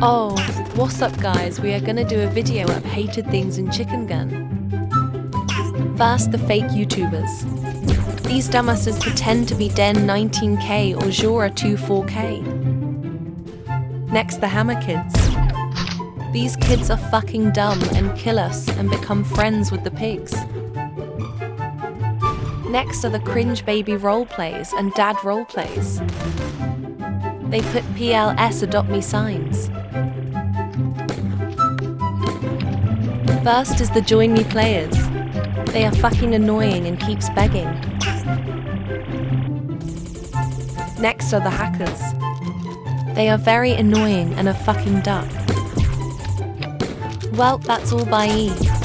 Oh, what's up guys, we are gonna do a video of hated things in Chicken Gun. First, the fake YouTubers. These dumbasses pretend to be Den 19K or Jura 24K. Next, the Hammer Kids. These kids are fucking dumb and kill us and become friends with the pigs. Next are the cringe baby roleplays and dad roleplays. They put PLS adopt me signs. First is the join me players. They are fucking annoying and keeps begging. Next are the hackers. They are very annoying and a fucking duck. Well, that's all, bye.